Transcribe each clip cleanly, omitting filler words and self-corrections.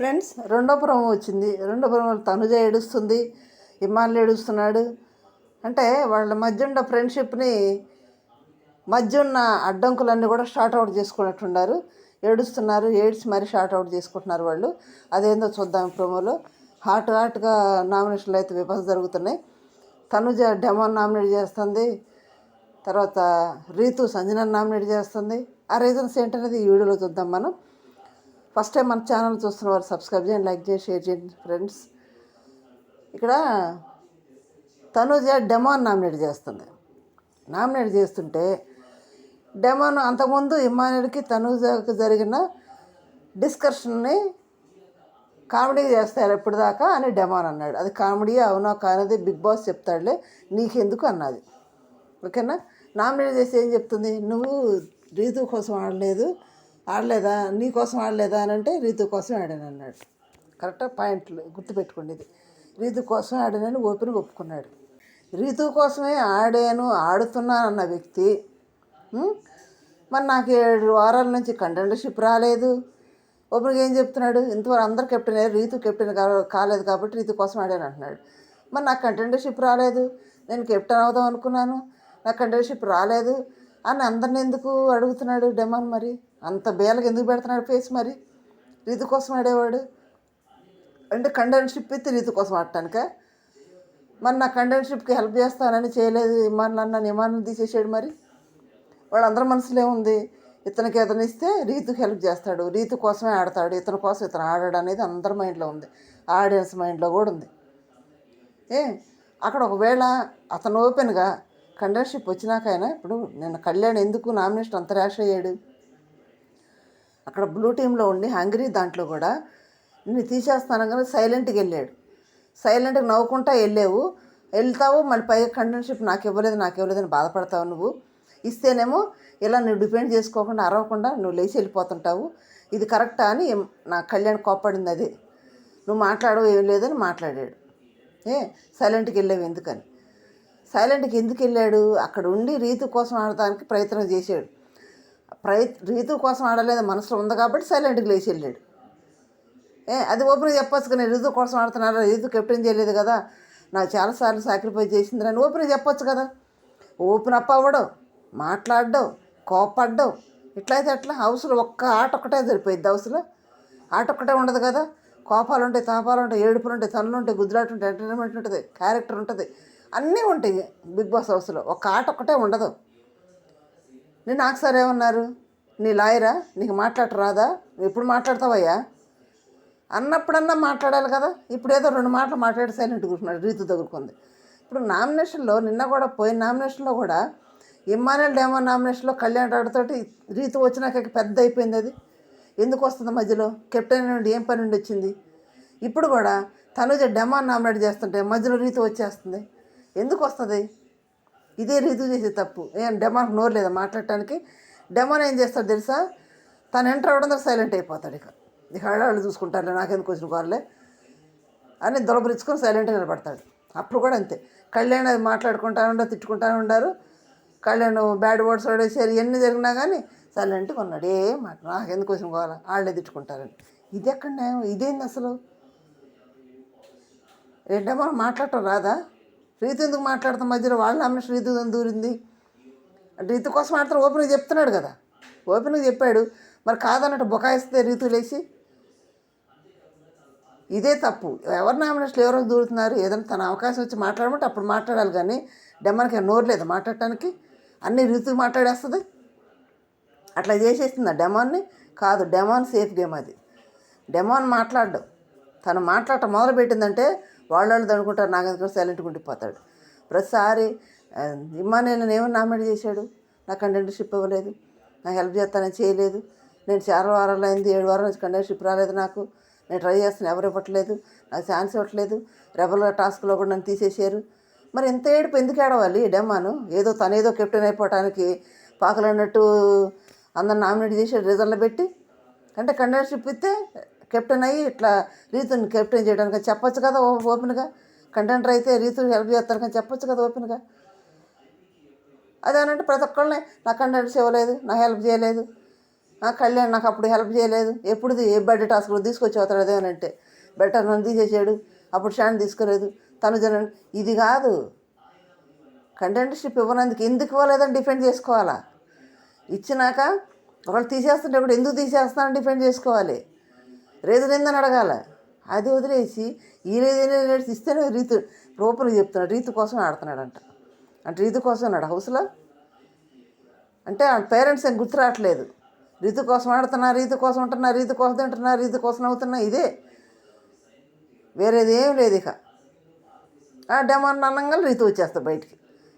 Friends, రెండో promo వచ్చింది. రెండో ప్రోమోలో తనుజ ఏడుస్తుంది, ఇమ్మానుల్ ఏడుస్తున్నాడు. అంటే వాళ్ళ మధ్య ఉన్న ఫ్రెండ్షిప్ని మధ్య ఉన్న అడ్డంకులన్నీ కూడా షార్ట్ అవుట్ చేసుకున్నట్టున్నారు. ఏడుస్తున్నారు, ఏడ్చి మరీ షార్ట్ అవుట్ చేసుకుంటున్నారు వాళ్ళు. అదేందో చూద్దాం ప్రోమోలో. హాట్గా నామినేషన్లు అయితే విభజన జరుగుతున్నాయి. తనుజ డెమాన్ నామినేట్ చేస్తుంది, తర్వాత రీతు సంజన నామినేట్ చేస్తుంది. ఆ రీజన్స్ ఏంటనేది ఈ వీడియోలో చూద్దాం మనం. ఫస్ట్ టైం మన ఛానల్ చూస్తున్న వారు సబ్స్క్రైబ్ చేయండి, లైక్ చేసి షేర్ చేయండి ఫ్రెండ్స్. ఇక్కడ తనుజ డెమాన్ నామినేట్ చేస్తుంది. నామినేట్ చేస్తుంటే డెమాన్ అంతకుముందు ఇమ్మానుయల్కి తనుజకి జరిగిన డిస్కషన్ని కామెడీ చేస్తారు ఎప్పుడు దాకా అని డెమాన్ అన్నాడు. అది కామెడీ అవునా కానిది బిగ్ బాస్ చెప్తాడులే, నీకెందుకు అన్నది. ఓకేనా? నామినేట్ చేసి ఏం చెప్తుంది, నువ్వు రీతు కోసం ఆడలేదా, నీ కోసం ఆడలేదా అని అంటే రీతు కోసం ఆడాను అన్నాడు. కరెక్ట్గా పాయింట్లు గుర్తుపెట్టుకోండి. ఇది రీతు కోసం ఆడానని ఓపెన్గా ఒప్పుకున్నాడు. రీతు కోసమే ఆడుతున్నాను అన్న వ్యక్తి మరి నాకు 7 వారాల నుంచి కంటెండర్షిప్ రాలేదు. ఓపెన్గా ఏం చెప్తున్నాడు, ఇంతవరకు అందరు కెప్టెన్ అయ్యారు, రీతు కెప్టెన్ కాలేదు కాబట్టి రీతు కోసం ఆడాను అంటున్నాడు. మరి నాకు కంటెండర్షిప్ రాలేదు, నేను కెప్టెన్ అవుదాం అనుకున్నాను, నాకు కంటెండర్షిప్ రాలేదు అని అందరిని ఎందుకు అడుగుతున్నాడు డెమాన్? మరి అంత బేలకి ఎందుకు పెడుతున్నాడు ఫేస్? మరి రీతు కోసం ఆడేవాడు అంటే కంటెండర్షిప్ ఇస్తే రీతు కోసం ఆడటానిక? మరి నా కంటెండర్షిప్కి హెల్ప్ చేస్తానని చేయలేదు ఇమానుల్ తీసేసాడు. మరి వాళ్ళందరి మనసులో ఏముంది, ఇతనికి ఏదైనా ఇస్తే రీతుకి హెల్ప్ చేస్తాడు, రీతు కోసమే ఆడతాడు, ఇతని కోసం ఇతను ఆడాడు అనేది అందరి మైండ్లో ఉంది, ఆడియన్స్ మైండ్లో కూడా ఉంది. అక్కడ ఒకవేళ అతను ఓపెన్గా కంటెండర్షిప్ వచ్చినాకైనా, ఇప్పుడు నేను కళ్యాణ్ ఎందుకు నామినేషన్ అంత ర్యాష్ అయ్యాడు, అక్కడ బ్లూ టీంలో ఉండి హంగరీ దాంట్లో కూడా నిన్ను తీసేస్తాను కానీ సైలెంట్గా వెళ్ళాడు. సైలెంట్గా నవ్వుకుంటా వెళ్తావు, మళ్ళీ పైగా కంటెండర్షిప్ నాకు ఇవ్వలేదని బాధపడతావు. నువ్వు ఇస్తేనేమో ఇలా నువ్వు డిపెండ్ చేసుకోకుండా అరవకుండా నువ్వు లేచి వెళ్ళిపోతుంటావు. ఇది కరెక్టా అని నా కళ్యాణ్ కోప్పడింది. అదే నువ్వు మాట్లాడవు ఏం లేదని మాట్లాడాడు. సైలెంట్కి వెళ్ళావు ఎందుకని? సైలెంట్కి ఎందుకు వెళ్ళాడు? అక్కడ ఉండి రీతు కోసం ఆడటానికి ప్రయత్నం చేశాడు. రీతు కోసం ఆడలేదు మనసులో ఉంది కాబట్టి సైలెంట్కి లేచి వెళ్ళాడు. అది ఓపెన్గా చెప్పొచ్చు కదా, రీతు కోసం ఆడుతున్నారా, రీతు కెప్టెన్ చేయలేదు కదా, నాకు చాలాసార్లు సాక్రిఫైస్ చేసింది అని ఓపెన్గా చెప్పొచ్చు కదా. ఓపెన్ అప్ అవ్వడం, మాట్లాడడం, కోపడ్డం, ఇట్లయితే ఎట్లా? హౌస్లో ఒక్క ఆట ఒక్కటే సరిపోయిద్ది. హౌస్లో ఆట ఒక్కటే ఉండదు కదా. కోపాలు ఉంటాయి, తాపాలు ఉంటాయి, ఏడుపులు ఉంటాయి, తనులు ఉంటాయి, గుద్దులాట ఉంటాయి, ఎంటర్టైన్మెంట్ ఉంటుంది, క్యారెక్టర్ ఉంటుంది, అన్నీ ఉంటాయి బిగ్ బాస్ హౌస్లో. ఒక్క ఆట ఒక్కటే ఉండదు. నేను నాకు సార్ ఏమన్నారు, నీ లాయరా, నీకు మాట్లాడటం రాదా, నువ్వు ఎప్పుడు మాట్లాడతావయ్యా అన్నప్పుడన్నా మాట్లాడాలి కదా. ఇప్పుడు ఏదో 2 మాటలు మాట్లాడి సైలెంట్ కూర్చున్నాడు, రీతు దగ్గరుకుంది. ఇప్పుడు నామినేషన్లో నిన్న కూడా పోయిన నామినేషన్లో కూడా ఇమ్మానుయల్ డెమాన్ నామినేషన్లో కళ్యాణ్ రాడుతోటి రీతు వచ్చినాక పెద్ద అయిపోయింది. అది ఎందుకు వస్తుంది మధ్యలో? కెప్టెన్ నుండి ఏం పని నుండి వచ్చింది? ఇప్పుడు కూడా తనుజ డెమాన్ నామినేట్ చేస్తుంటే మధ్యలో రీతు వచ్చేస్తుంది. ఎందుకు వస్తుంది? ఇదే రీతు చేసే తప్పు. డెమాన్కి నోరు లేదా మాట్లాడటానికి? డెమాన్ ఏం చేస్తాడు తెలుసా, తను ఎంటర్ అవ్వడం సైలెంట్ అయిపోతాడు. ఇక ఆడవాళ్ళు చూసుకుంటారులే, నాకెందుకు వచ్చిన వాళ్ళే అని దొరబరించుకొని సైలెంట్గా నిలబడతాడు. అప్పుడు కూడా అంతే, కళ్యాణ్ అది తిట్టుకుంటూ ఉండారు. కళ్యాణ్ బ్యాడ్ వర్డ్స్ వాడేసారు, ఇవన్నీ జరిగినా కానీ సైలెంట్గా ఉన్నాడు. ఏం మాట, నాకెందుకు వచ్చిన వాళ్ళ వాళ్ళే తిట్టుకుంటారని. ఇది ఎక్కడ న్యాయం? ఇదేంది అసలు? ఏంటమ్మా మాట్లాడటం రాదా? రీతు ఎందుకు మాట్లాడతాం మధ్యలో? వాళ్ళ నామినేషన్ రీతు దూరింది. రీతు కోసం ఆడతారు ఓపెన్గా చెప్తున్నాడు కదా, ఓపెన్గా చెప్పాడు. మరి కాదన్నట్టు బొకాయిస్తే రీతు లేచి, ఇదే తప్పు. ఎవరి నామినేషన్లు ఎవరో దూరుతున్నారు. ఏదైనా తన అవకాశం వచ్చి మాట్లాడమంటే అప్పుడు మాట్లాడాలి. కానీ డెమాన్కి నోరు లేదా మాట్లాడటానికి? అన్నీ రీతు మాట్లాడేస్తుంది. అట్లా చేసేస్తుంది ఆ డెమాన్ని. కాదు, డెమాన్ సేఫ్ గేమ్ అది. డెమాన్ మాట్లాడడం, తను మాట్లాడటం మొదలుపెట్టిందంటే వాళ్ళు అనుకుంటారు నాకెందుకు సైలెంట్గా ఉండిపోతాడు. ప్రతిసారి ఇమ్మానుయల్ ఏమని నామినేట్ చేశాడు, నాకు కంటెండర్షిప్ ఇవ్వలేదు, నాకు హెల్ప్ చేస్తానని చేయలేదు, నేను 4 వారాలు అయింది, 7 వారాల నుంచి కంటెండర్షిప్ రాలేదు, నాకు నేను ట్రై చేస్తాను ఎవరు ఇవ్వట్లేదు, నాకు ఛాన్స్ ఇవ్వట్లేదు, రెబల్ టాస్క్లో కూడా నన్ను తీసేశారు. మరి ఎంత ఏడుపు ఎందుకు ఏడవాలి డెమాను? తనేదో కెప్టెన్ అయిపోవటానికి పాకలన్నట్టు అందరు నామినేట్ చేసి రిజల్ట్ పెట్టి, అంటే కంటెండర్షిప్ ఇస్తే కెప్టెన్ అయ్యి ఇట్లా రీతుని కెప్టెన్ చేయడానికి చెప్పొచ్చు కదా ఓపెన్గా. కంటెండర్ అయితే రీతుని హెల్ప్ చేస్తారు కానీ చెప్పొచ్చు కదా ఓపెన్గా. అదేనంటే ప్రతి ఒక్కళ్ళని నాకు కంటెండర్స్ ఇవ్వలేదు, నాకు హెల్ప్ చేయలేదు, కళ్యాణ్ నాకు అప్పుడు హెల్ప్ చేయలేదు, ఎప్పుడు ఏ బర్త్డే టాస్క్లో తీసుకొచ్చి అవుతాడు అదేమనంటే బెటర్ నన్ను తీసేసాడు, అప్పుడు స్టాండ్ తీసుకోలేదు తనుజ. ఇది కాదు, కంటెంటర్షిప్ ఇవ్వనందుకు ఎందుకు ఇవ్వలేదని డిఫెండ్ చేసుకోవాలా. ఇచ్చినాక ఒకళ్ళు తీసేస్తుంటే కూడా ఎందుకు తీసేస్తానని డిఫెండ్ చేసుకోవాలి, రేజులేందని అడగాల. అది వదిలేసి ఈ రేజు ఇస్తేనే రీతు ఓపెన్గా చెప్తున్నాడు రీతు కోసం ఆడుతున్నాడంట. అంటే రీతు కోసం అన్నాడు హౌస్లో, అంటే ఆ పేరెంట్స్ ఏం గుర్తు రావట్లేదు. రీతు కోసం ఆడుతున్నా, రీతు కోసం ఉంటున్నా, రీతు కోసం తింటున్నా, రీతు కోసం అవుతున్నా, ఇదే, వేరేది ఏం లేదు. ఇక డెమాన్ అన్నంగా రీతు వచ్చేస్తుంది బయటికి.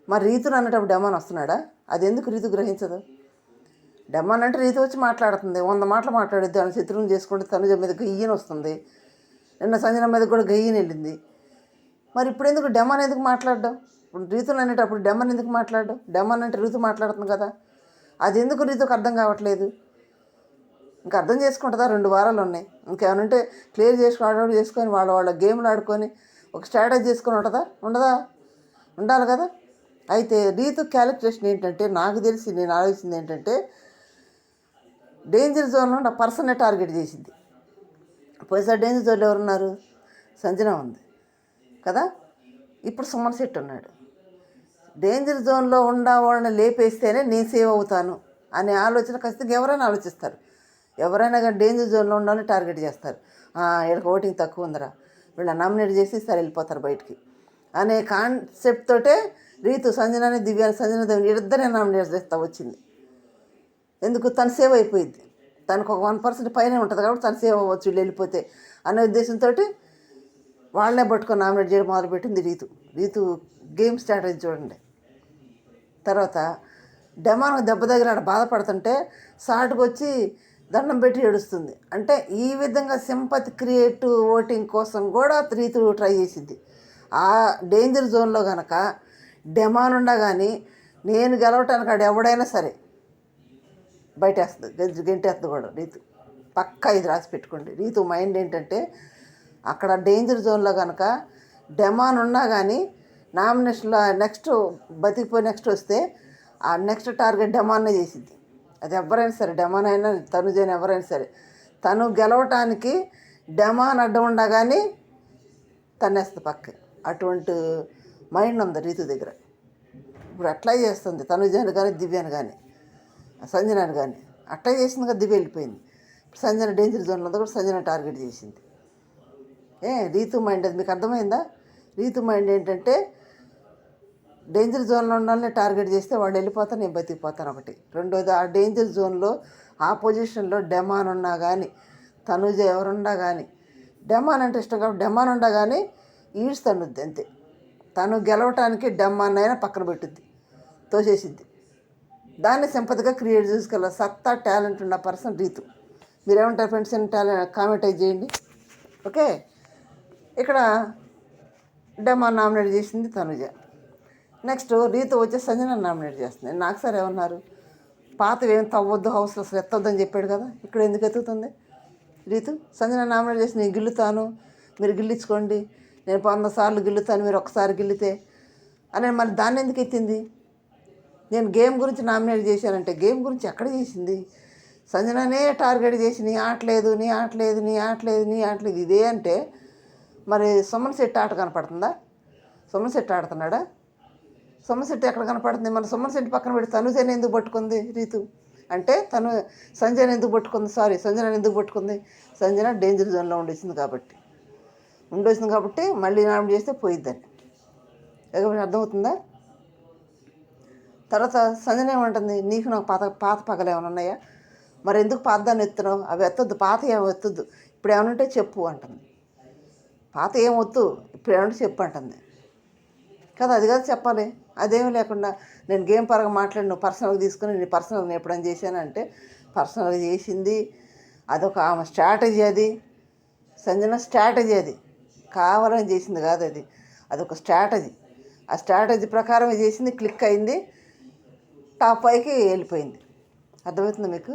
మరి రీతుని అన్నటప్పుడు డెమాన్ వస్తున్నాడా? అది ఎందుకు రీతు గ్రహించదు? డెమాన్ అంటే రీతు వచ్చి మాట్లాడుతుంది, 100 మాటలు మాట్లాడిద్ది, అని శత్రువుని చేసుకుంటే తనుజ మీద గయ్యని వస్తుంది. నిన్న సంజన మీద కూడా గయ్యని వెళ్ళింది. మరి ఇప్పుడు ఎందుకు డెమాన్ ఎందుకు మాట్లాడడం? ఇప్పుడు రీతుని అనేటప్పుడు డెమాన్ ఎందుకు మాట్లాడడం? డెమాన్ అంటే రీతు మాట్లాడుతుంది కదా, అది ఎందుకు రీతుకు అర్థం కావట్లేదు? ఇంకా అర్థం చేసుకుంటుందా? 2 వారాలు ఉన్నాయి, ఇంకేమైనా క్లియర్ చేసుకొని వాళ్ళ గేమ్లు ఆడుకొని ఒక స్ట్రాటజీ చేసుకొని ఉండదా? ఉండాలి కదా. అయితే రీతు క్యాలిక్యులేషన్ ఏంటంటే, నాకు తెలిసి నేను ఆలోచించింది ఏంటంటే, డేంజర్ జోన్లో నా పర్సన్నే టార్గెట్ చేసింది. పోయిసారి డేంజర్ జోన్లో ఎవరున్నారు? సంజన ఉంది కదా, ఇప్పుడు సుమన్ శెట్టి ఉన్నాడు. డేంజర్ జోన్లో వాళ్ళని లేపేస్తేనే నేను సేవ్ అవుతాను అనే ఆలోచన ఖచ్చితంగా ఎవరైనా ఆలోచిస్తారు. ఎవరైనా కానీ డేంజర్ జోన్లో ఉండాలని టార్గెట్ చేస్తారు. వీళ్ళకి ఓటింగ్ తక్కువ ఉందిరా, వీళ్ళ నామినేట్ చేసి సరే వెళ్ళిపోతారు బయటికి అనే కాన్సెప్ట్ తోటే రీతు సంజనాని సంజన ఇద్దరే నామినేట్ చేస్తా వచ్చింది. ఎందుకు? తను సేవ్ అయిపోయింది, తనకు ఒక 1% పైనే ఉంటుంది కాబట్టి తను సేవ్ అవ్వచ్చు వీళ్ళు వెళ్ళిపోతే అనే ఉద్దేశంతో వాళ్ళనే పట్టుకొని నామినేట్ చేయడం మొదలుపెట్టింది రీతు గేమ్ స్ట్రాటజీ చూడండి. తర్వాత డెమాన్ దెబ్బ దగ్గర బాధపడుతుంటే సాటుకు వచ్చి దండం పెట్టి ఏడుస్తుంది. అంటే ఈ విధంగా సింపతి క్రియేట్ ఓటింగ్ కోసం కూడా రీతు ట్రై చేసింది. ఆ డేంజర్ జోన్లో కనుక డెమాన్ ఉండా కానీ నేను గెలవటానికి ఆడు ఎవడైనా సరే బయటేస్తుంది, గెంటేస్తుంది కూడా రీతు. పక్కా ఇది రాసి పెట్టుకోండి. రీతు మైండ్ ఏంటంటే, అక్కడ డేంజర్ జోన్లో కనుక డెమాన్ ఉన్నా కానీ నామినేషన్లో నెక్స్ట్ బతికిపోయి నెక్స్ట్ వస్తే ఆ నెక్స్ట్ టార్గెట్ డెమాన్నే చేసింది. అది ఎవరైనా సరే, డెమాన్ అయినా తనుజ అయినా ఎవరైనా సరే, తను గెలవటానికి డెమాన్ అడ్డం ఉండగానే తన్నేస్తుంది పక్క. అటువంటి మైండ్ ఉంది రీతు దగ్గర. ఇప్పుడు అట్లా చేస్తుంది తనుజని కానీ దివ్యని కానీ సంజనాని కానీ అట్లా చేసింది కదా. దివ్య వెళ్ళిపోయింది, సంజన డేంజర్ జోన్లో కూడా సంజన టార్గెట్ చేసింది. రీతు మైండ్ అది మీకు అర్థమైందా? రీతు మైండ్ ఏంటంటే, డేంజర్ జోన్లో ఉండాలని టార్గెట్ చేస్తే వాళ్ళు వెళ్ళిపోతాను, నేను బతికిపోతాను ఒకటి. రెండోది, ఆ డేంజర్ జోన్లో ఆ పొజిషన్లో డెమాన్ ఉన్నా కానీ తనుజ ఎవరున్నా కానీ, డెమాన్ అంటే ఇష్టం కాబట్టి డెమాన్ ఉన్నా కానీ తన్నుద్ది అంతే. తను గెలవటానికి డెమాన్ అయినా పక్కన పెట్టుద్ది, తోసేసిద్ది. దాన్ని సింపతిగా క్రియేట్ చేసుకోవాలి. సత్తా టాలెంట్ ఉన్న పర్సన్ రీతు. మీరేమంటారు ఫ్రెండ్స్? కామెంట్ చేయండి. ఓకే, ఇక్కడ డెమాన్ నామినేట్ చేసింది తనుజ. నెక్స్ట్ రీతు వచ్చే సంజన నామినేట్ చేస్తుంది. నాకు సార్ ఏమన్నారు, పాతవి ఏం తవ్వద్దు హౌస్లో అసలు ఎత్తొద్దని చెప్పాడు కదా, ఇక్కడ ఎందుకు ఎత్తుతుంది రీతు? సంజన నామినేట్ చేసి నేను గిల్లుతాను, మీరు గిల్లించుకోండి, నేను 100 సార్లు గిల్లుతాను, మీరు ఒకసారి గిల్లితే అని మళ్ళీ దాన్ని ఎందుకు ఎత్తింది? నేను గేమ్ గురించి నామినేట్ చేశానంటే గేమ్ గురించి ఎక్కడ చేసింది? సంజననే టార్గెట్ చేసి నీ ఆటలేదు, నీ ఆటలేదు, నీ ఆటలేదు, నీ ఆటలేదు ఇదే అంటే మరి సుమన్ శెట్టి ఆట కనపడుతుందా? సుమన్ శెట్టి ఆడుతున్నాడా? సుమన్ శెట్టి ఎక్కడ కనపడుతుంది? మన సుమన్ శెట్టి పక్కన పెట్టి తనుజని ఎందుకు పట్టుకుంది రీతు? అంటే తను సంజన ఎందుకు పట్టుకుంది? సంజన ఎందుకు పట్టుకుంది? సంజన డేంజర్ జోన్లో ఉండేసింది కాబట్టి మళ్ళీ నామినేట్ చేస్తే పోయిద్దని. అర్థమవుతుందా? తర్వాత సంజన ఏమంటుంది, నీకు నాకు పాత పగలు ఏమైనా ఉన్నాయా? మరి ఎందుకు పాతదాన్ని ఎత్తున్నావు? అవి ఎత్తొద్దు, పాత ఏమి ఎత్తొద్దు, ఇప్పుడు ఏమనుంటే చెప్పు అంటుంది. పాత ఏం వద్దు, ఇప్పుడు ఏమంటే చెప్పు అంటుంది కదా. అది కాదు చెప్పాలి. అదేమీ లేకుండా నేను గేమ్ పరంగా మాట్లాడి నువ్వు పర్సనల్గా తీసుకుని నేను పర్సనల్గా నేను ఎప్పుడైనా చేశానంటే పర్సనల్గా చేసింది. అదొక ఆమె స్ట్రాటజీ, అది సంజన స్ట్రాటజీ, అది కావాలని చేసింది కాదు, అదొక స్ట్రాటజీ. ఆ స్ట్రాటజీ ప్రకారం చేసింది, క్లిక్ అయింది, టాప్ 5కి వెళ్ళిపోయింది. అర్థమవుతుంది మీకు?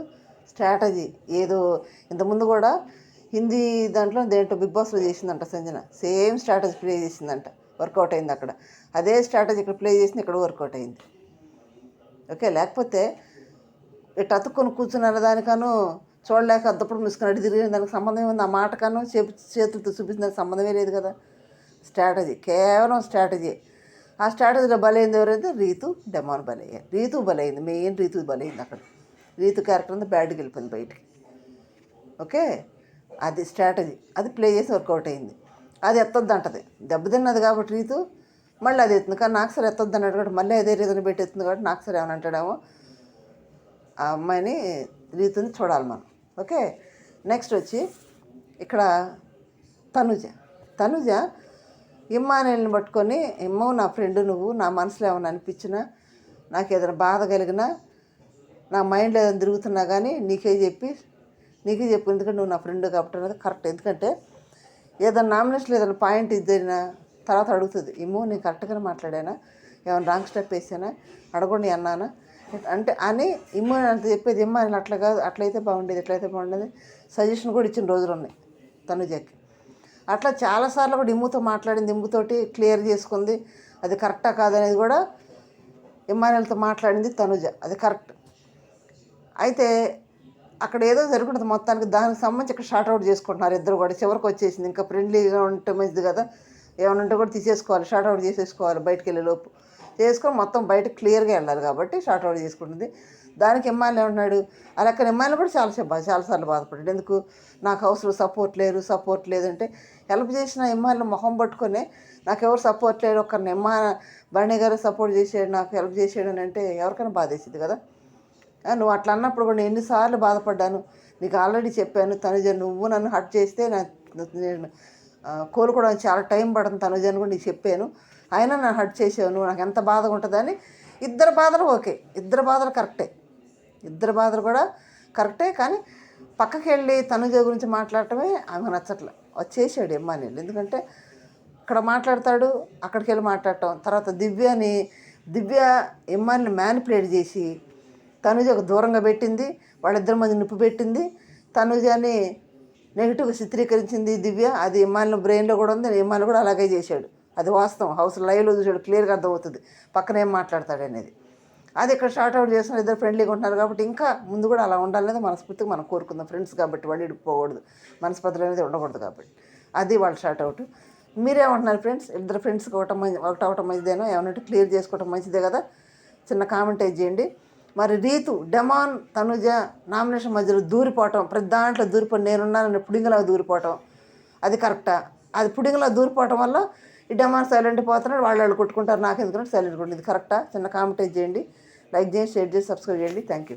స్ట్రాటజీ ఏదో ఇంతకుముందు కూడా హిందీ దాంట్లో దేంట్లో బిగ్ బాస్లో చేసిందంట సంజన, సేమ్ స్ట్రాటజీ ప్లే చేసిందంట, వర్కౌట్ అయింది అక్కడ. అదే స్ట్రాటజీ ఇక్కడ ప్లే చేసింది, ఇక్కడ వర్కౌట్ అయింది. ఓకే, లేకపోతే ఇటు అతుక్కొని కూర్చున్న దానికను చూడలేక అద్దప్పుడు మూసుకొని అడి తిరిగిన దానికి సంబంధం ఉంది? ఆ మాటకను చేతులతో చూపించిన దానికి సంబంధమే లేదు కదా. స్ట్రాటజీ, కేవలం స్ట్రాటజీ. ఆ స్ట్రాటజీలో బలైంది ఎవరైతే రీతు, డెమాన్ బలయ్యారు. రీతు బలైంది, మెయిన్ రీతు బలైంది. అక్కడ రీతు క్యారెక్టర్ అంతా బ్యాడ్కి వెళ్ళిపోయింది బయటికి. ఓకే, అది స్ట్రాటజీ, అది ప్లే చేసి వర్కౌట్ అయింది. అది ఎత్తొద్దు అంటది, దెబ్బతిన్నది కాబట్టి రీతు మళ్ళీ అది ఎత్తుంది. కానీ నాకు సరే ఎత్తొద్దు అన్నాడు కాబట్టి మళ్ళీ అదే రీతిని పెట్టి ఎత్తుంది కాబట్టి నాకు సరే ఏమని అంటాడేమో. ఆ అమ్మాయిని రీతుని చూడాలి మనం. ఓకే, నెక్స్ట్ వచ్చి ఇక్కడ తనుజ ఇమ్మానుయేల్ని పట్టుకొని, ఏమో నా ఫ్రెండ్ నువ్వు, నా మనసులో ఏమైనా అనిపించినా, నాకు ఏదైనా బాధ కలిగినా, నా మైండ్లో ఏదైనా తిరుగుతున్నా కానీ నీకే చెప్పు, ఎందుకంటే నువ్వు నా ఫ్రెండ్ కాబట్టి అనేది కరెక్ట్. ఎందుకంటే ఏదైనా నామినేషన్లో ఏదైనా పాయింట్ ఇద్దరినా తర్వాత అడుగుతుంది, ఏమో నేను కరెక్ట్గానే మాట్లాడానా, ఏమైనా రాంగ్ స్టెప్ వేసానా, అడగండి అన్నానా అంటే అని ఇమ్మో అంత చెప్పేది. ఇమ్మ అని అట్లా కాదు, అట్లయితే బాగుండేది, ఎట్లయితే బాగుండేది సజెషన్ కూడా ఇచ్చిన రోజులు ఉన్నాయి తనుజకి. అట్లా చాలాసార్లు కూడా ఇమ్ముతో మాట్లాడింది, ఇమ్ముతోటి క్లియర్ చేసుకుంది. అది కరెక్టా కాదనేది కూడా ఇమ్మానుయేల్తో మాట్లాడింది తనుజ, అది కరెక్ట్. అయితే అక్కడ ఏదో జరుగుతుంది మొత్తానికి, దానికి సంబంధించి ఇక్కడ షార్ట్అవుట్ చేసుకుంటున్నారు ఇద్దరు కూడా. చివరికి వచ్చేసింది, ఇంకా ఫ్రెండ్లీగా ఉంటే మంచిది కదా, ఏమైనా ఉంటే కూడా తీసేసుకోవాలి, షార్ట్అవుట్ చేసేసుకోవాలి బయటికి వెళ్ళే లోపు, చేసుకొని మొత్తం బయటకు క్లియర్గా వెళ్ళాలి కాబట్టి షార్ట్అవుట్ చేసుకుంటుంది. దానికి ఇమ్మానుయేల్ ఏమంటున్నాడు, అలా ఇమ్మానుయేల్ కూడా చాలాసార్లు బాధపడ్డాడు. ఎందుకు నాకు హౌస్లో సపోర్ట్ లేదంటే, హెల్ప్ చేసిన ఇమ్మానుయేల్ మొహం పట్టుకొని నాకు ఎవరు సపోర్ట్ లేరు, ఒక బర్నీ గారు సపోర్ట్ చేసాడు, నాకు హెల్ప్ చేసాడు అని అంటే ఎవరికైనా బాధేసింది కదా. నువ్వు అట్లా అన్నప్పుడు కూడా నేను ఎన్నిసార్లు బాధపడ్డాను, నీకు ఆల్రెడీ చెప్పాను తనుజ, నువ్వు నన్ను హర్ట్ చేస్తే నేను కోలుకోవడానికి చాలా టైం పడుతుంది తనుజ అని కూడా నీకు చెప్పాను, అయినా నన్ను హర్ట్ చేసావు, నువ్వు నాకు ఎంత బాధగా ఉంటుందని. ఇద్దరు బాధలు ఓకే, ఇద్దరు బాధలు కరెక్టే, ఇద్దరు బాధలు కూడా కరెక్టే. కానీ పక్కకి వెళ్ళి తనుజ గురించి మాట్లాడటమే ఆమె నచ్చట్లే. వచ్చేసాడు ఇమ్మానుయేల్, ఎందుకంటే ఇక్కడ మాట్లాడతాడు, అక్కడికి వెళ్ళి మాట్లాడటం. తర్వాత దివ్య ఇమ్మానుయేల్ని మ్యానిపులేట్ చేసి తనుజకు దూరంగా పెట్టింది, వాళ్ళిద్దరి మధ్య నిప్పు పెట్టింది, తనుజని నెగిటివ్గా చిత్రీకరించింది దివ్య. అది ఇమ్మానుయేల్ బ్రెయిన్లో కూడా ఉంది, ఇమ్మానుయేల్ కూడా అలాగే చేశాడు. అది వాస్తవం, హౌస్ లైవ్లో చూసాడు, క్లియర్గా అర్థమవుతుంది పక్కన ఏం మాట్లాడతాడు అనేది. అది ఇక్కడ షార్ట్అవుట్ చేస్తున్న ఇద్దరు ఫ్రెండ్లీగా ఉంటున్నారు కాబట్టి ఇంకా ముందు కూడా అలా ఉండాలనేది మనస్ఫూర్తిగా మనం కోరుకుందాం. ఫ్రెండ్స్ కాబట్టి వాళ్ళు ఇడిపోకూడదు, మనస్పర్ధలు అనేది ఉండకూడదు కాబట్టి అది వాళ్ళ షార్ట్అవుట్. మీరేమంటున్నారు ఫ్రెండ్స్? ఇద్దరు ఫ్రెండ్స్కి ఒకటి అవటం మంచిదేనో, ఏమన్నట్టు క్లియర్ చేసుకోవటం మంచిదే కదా, చిన్న కామెంట్ చేయండి. మరి రీతు, డెమాన్, తనుజ నామినేషన్ మధ్యలో దూరిపోవటం, ప్రతి దాంట్లో దూరిపోవడం, నేనున్నానని పుడింగలా దూరిపోవటం, అది కరెక్టా? అది పుడింగలా దూరిపోవటం వల్ల ఈ డెమాన్ సైలెంట్ పోతున్నాడు, వాళ్ళు కొట్టుకుంటారు, నాకు ఎందుకంటే సైలెంట్ ఉంటుంది, ఇది కరెక్టా? చిన్న కామెంట్ చేయండి, లైక్ చేయండి, షేర్ చేసి సబ్స్క్రైబ్ చేయండి. Thank you.